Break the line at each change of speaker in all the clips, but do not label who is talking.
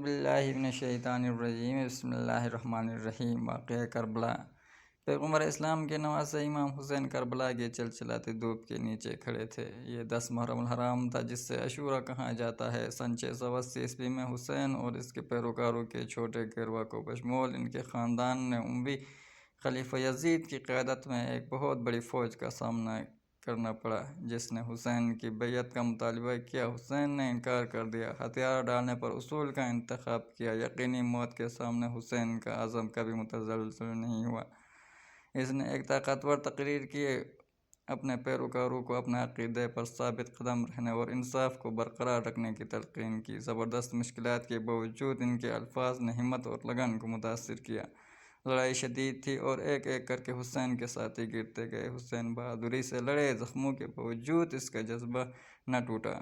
باللہ من الشیطان الرجیم بسم اللہ الرحمن الرحیم۔ واقعہ کربلا۔ پیغمبر اسلام کے نواسہ امام حسین کربلا کے چلچلاتے دھوپ کے نیچے کھڑے تھے۔ یہ 10 محرم الحرام تھا جس سے عاشورہ کہا جاتا ہے۔ سن 680 عیسوی میں حسین اور اس کے پیروکاروں کے چھوٹے گروہ کو بشمول ان کے خاندان نے اموی خلیفہ یزید کی قیادت میں ایک بہت بڑی فوج کا سامنا کرنا پڑا جس نے حسین کی بیعت کا مطالبہ کیا۔ حسین نے انکار کر دیا، ہتھیار ڈالنے پر اصول کا انتخاب کیا۔ یقینی موت کے سامنے حسین کا عزم کبھی متزلزل نہیں ہوا۔ اس نے ایک طاقتور تقریر کی، اپنے پیروکاروں کو اپنے عقیدے پر ثابت قدم رہنے اور انصاف کو برقرار رکھنے کی تلقین کی۔ زبردست مشکلات کے باوجود ان کے الفاظ نے ہمت اور لگن کو متاثر کیا۔ لڑائی شدید تھی اور ایک ایک کر کے حسین کے ساتھی گرتے گئے۔ حسین بہادری سے لڑے، زخموں کے باوجود اس کا جذبہ نہ ٹوٹا۔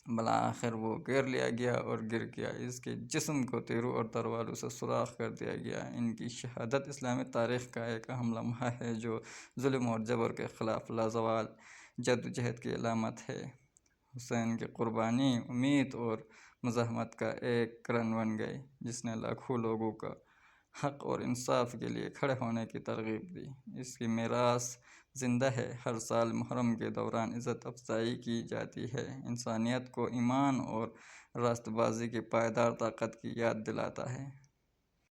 بالآخر وہ گھیر لیا گیا اور گر گیا۔ اس کے جسم کو تیروں اور تلواروں سے سوراخ کر دیا گیا۔ ان کی شہادت اسلامی تاریخ کا ایک اہم لمحہ ہے جو ظلم اور جبر کے خلاف لازوال جدوجہد کی علامت ہے۔ حسین کی قربانی امید اور مزاحمت کا ایک کرن بن گئی جس نے لاکھوں لوگوں کو حق اور انصاف کے لیے کھڑے ہونے کی ترغیب دی۔ اس کی میراث زندہ ہے، ہر سال محرم کے دوران عزت افزائی کی جاتی ہے، انسانیت کو ایمان اور راست بازی کی پائیدار طاقت کی یاد دلاتا ہے۔